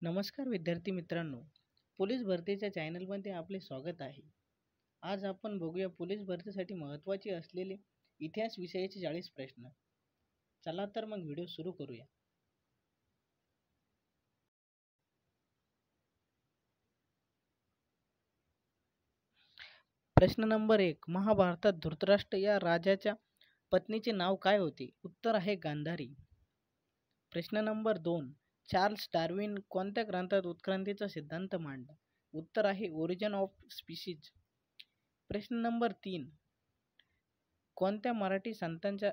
नमस्कार विद्यार्थी मित्रांनो, पोलीस भरतीच्या चॅनलमध्ये आपले स्वागत आहे. आज आपण बघूया पोलीस भरतीसाठी महत्त्वाचे असलेले इतिहास विषयाचे 40 प्रश्न. चला तर मग व्हिडिओ सुरू करूया. प्रश्न नंबर 1. महाभारतात धृतराष्ट्र या राजाच्या पत्नीचे नाव काय होते? उत्तर आहे गांधारी. प्रश्न नंबर 2. चार्ल्स डार्विन कोणत्या ग्रंथात उत्क्रांतीचा सिद्धांत मांडला? उत्तर आहे ओरिजिन ऑफ स्पीशीज. प्रश्न नंबर 3. कोणत्या मराठी संतांच्या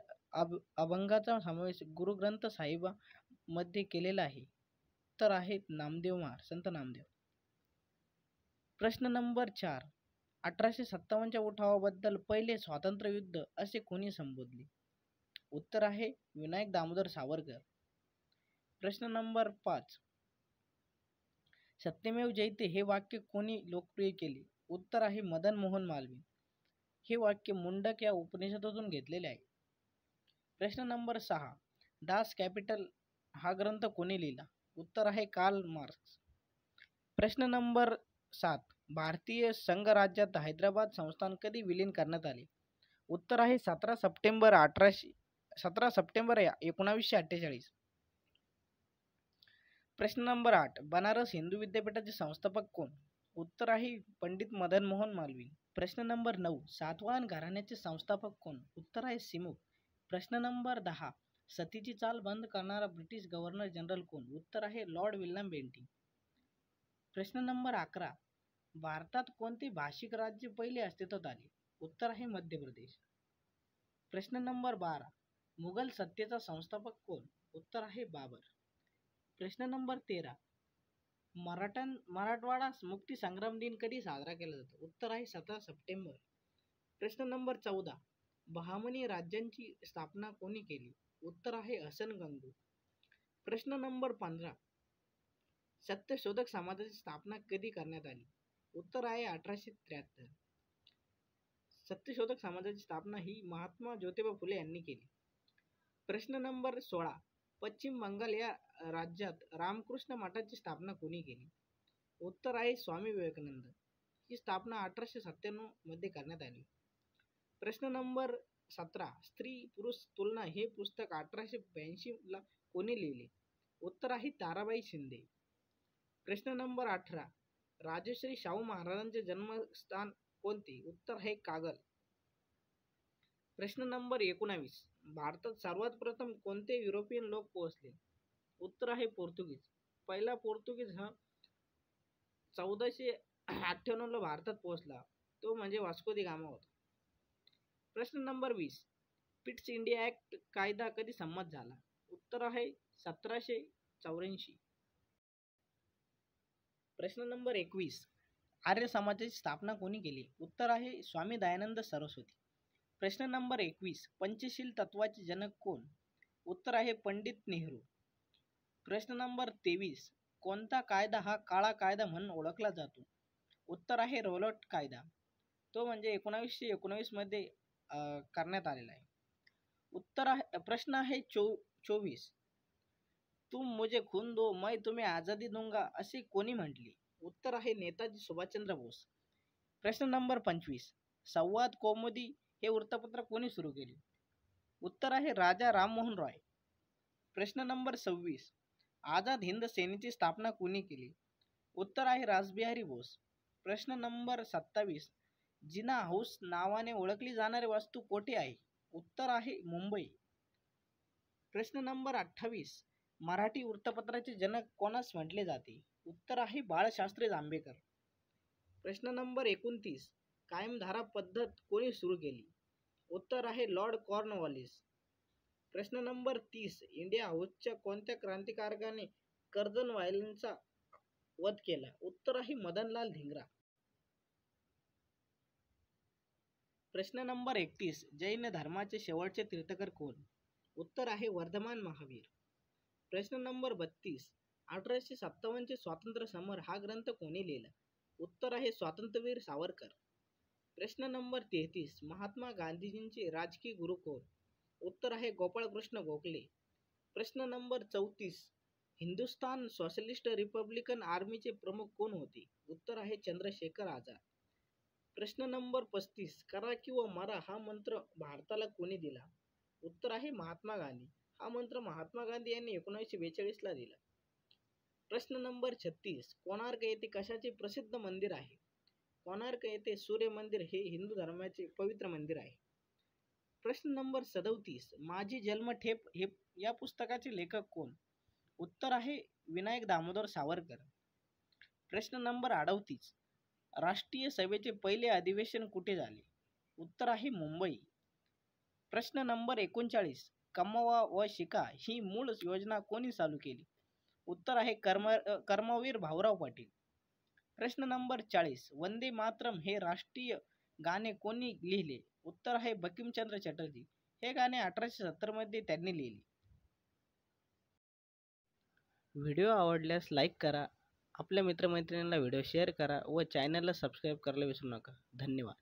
अभंगाचा समावेश गुरुग्रंथ साहिबामध्ये केलेला आहे? तर आहेत नामदेव महाराज, संत नामदेव. प्रश्न नंबर 4. 1857च्या उठावाबद्दल पहिले स्वातंत्र्य युद्ध असे कोणी संबोधले? उत्तर आहे विनायक दामोदर सावरकर. प्रश्न नंबर 5. सत्यमेव जयते हे वाक्य कोणी लोकप्रिय केले? उत्तर आहे मदन मोहन मालवीय. हे वाक्य मुंडक या उपनिषदातून घेतलेले आहे. प्रश्न नंबर 6. दास कॅपिटल हा ग्रंथ कोणी लिहिला? उत्तर आहे कार्ल मार्क्स. प्रश्न नंबर 7. भारतीय संघराज्यात हैदराबाद संस्थान कधी विलीन करण्यात आले? उत्तर आहे 17 सप्टेंबर 1948. प्रश्न नंबर 8. बनारस हिंदू विद्यापीठाचे संस्थापक कोण? उत्तर आहे पंडित मदन मोहन मालवीय. प्रश्न नंबर 9. सातवाहन घराण्याचे संस्थापक कोण? उत्तर आहे सिमुक. प्रश्न नंबर 10. सतीची चाल बंद करणारा ब्रिटिश गव्हर्नर जनरल कोण? उत्तर आहे लॉर्ड विल्यम बेंटिंक. प्रश्न नंबर 11. भारतात कोणते भाषिक राज्य पहिले अस्तित्वात आले? उत्तर आहे मध्य प्रदेश. प्रश्न नंबर 12. मुघल सत्तेचा संस्थापक कोण? उत्तर आहे बाबर. प्रश्न नंबर 13. मराठवाडा मुक्ती संग्राम दिन कधी साजरा केला जातो? उत्तर आहे 17 सप्टेंबर. प्रश्न नंबर 14. बहामनी राज्यांची स्थापना कोणी केली? उत्तर आहे हसन गंगू. प्रश्न नंबर 15. सत्यशोधक समाजाची स्थापना कधी करण्यात आली? उत्तर आहे 1873. सत्यशोधक समाजाची स्थापना ही महात्मा ज्योतिबा फुले यांनी केली. प्रश्न नंबर 16. पश्चिम बंगाल या राज्यात रामकृष्ण मठाची स्थापना कोणी केली? उत्तर आहे स्वामी विवेकानंद. ही स्थापना 1897 मध्ये करण्यात आली. प्रश्न नंबर 17. स्त्री पुरुष तुलना हे पुस्तक 1882 ला कोणी लिहिले? उत्तर आहे ताराबाई शिंदे. प्रश्न नंबर 18. राजश्री शाहू महाराजांचे जन्मस्थान कोणते? उत्तर आहे कागल. प्रश्न नंबर 19. भारतात सर्वात प्रथम कोणते युरोपियन लोक पोहोचले? उत्तर आहे पोर्तुगीज. पहिला पोर्तुगीज हा 1498 ला भारतात पोहोचला. तो म्हणजे वास्को दी गामा होता. प्रश्न नंबर 20. पिट्स इंडिया ऍक्ट कायदा कधी संमत झाला? उत्तर आहे 1784. प्रश्न नंबर 21. आर्य समाजाची स्थापना कोणी केली? उत्तर आहे स्वामी दयानंद सरस्वती. प्रश्न नंबर 21. पंचशील तत्वाचे जनक कोण? उत्तर आहे पंडित नेहरू. प्रश्न नंबर 23. कोणता कायदा हा काळा कायदा म्हणून ओळखला जातो? उत्तर आहे रौलट कायदा. तो म्हणजे 1919 मध्ये करण्यात आलेला आहे. प्रश्न आहे 24. तुम मुझे खून दो मैं तुम्हें आजादी दूंगा असे कोणी म्हटले? उत्तर आहे नेताजी सुभाषचंद्र बोस. प्रश्न नंबर 25. संवाद कौमुदी हे वृत्तपत्र कोणी सुरू केले? उत्तर आहे राजा राममोहन रॉय. प्रश्न नंबर 26. आझाद हिंद सेनेची स्थापना कोणी केली? उत्तर आहे रासबिहारी बोस. प्रश्न नंबर 27. जिना हाऊस नावाने ओळखली जाणारी वास्तू कोठे आहे? उत्तर आहे मुंबई. प्रश्न नंबर 28. मराठी वृत्तपत्राचे जनक कोणास म्हटले जाते? उत्तर आहे बाळशास्त्री जांभेकर. प्रश्न नंबर 29. कायमधारा पद्धत कोणी सुरू केली? उत्तर आहे लॉर्ड कॉर्नवॉलिस. प्रश्न नंबर 30. इंडिया हाऊसच्या कोणत्या क्रांतिकारकाने कर्जन वायलेंचा वध केला? उत्तर आहे मदनलाल धिंगरा. प्रश्न नंबर 31. जैन धर्माचे शेवटचे तीर्थकर कोण? उत्तर आहे वर्धमान महावीर. प्रश्न नंबर 32. 1857 चे स्वातंत्र्य समर हा ग्रंथ कोणी लिहिला? उत्तर आहे स्वातंत्र्यवीर सावरकर. प्रश्न नंबर 33. महात्मा गांधीजींचे राजकीय गुरु कोण? उत्तर आहे गोपाळकृष्ण गोखले. प्रश्न नंबर 34. हिंदुस्थान सोशलिस्ट रिपब्लिकन आर्मीचे प्रमुख कोण होते? उत्तर आहे चंद्रशेखर आझाद. प्रश्न नंबर 35. करा किंवा मरा हा मंत्र भारताला कोणी दिला? उत्तर आहे महात्मा गांधी. हा मंत्र महात्मा गांधी यांनी 1942 ला दिला. प्रश्न नंबर 36. कोणार्क येथे कशाचे प्रसिद्ध मंदिर आहे? कोणार्क येथे सूर्य मंदिर हे हिंदू धर्माचे पवित्र मंदिर आहे. प्रश्न नंबर 37. माझी जन्मठेप हे या पुस्तकाचे लेखक कोण? उत्तर आहे विनायक दामोदर सावरकर. प्रश्न नंबर 38. राष्ट्रीय सभेचे पहिले अधिवेशन कुठे झाले? उत्तर आहे मुंबई. प्रश्न नंबर 39. कमवा व शिका ही मूळ योजना कोणी चालू केली? उत्तर आहे कर्मवीर भाऊराव पाटील. प्रश्न नंबर 40. वंदे मातरम हे राष्ट्रीय गाणे कोणी लिहिले? उत्तर आहे बंकिमचंद्र चटर्जी. हे गाणे 1870 मध्ये त्यांनी लिहिले. व्हिडिओ आवडल्यास लाईक करा, आपल्या मित्रमैत्रिणींना व्हिडिओ शेअर करा व चॅनलला सबस्क्राईब करायला विसरू नका. धन्यवाद.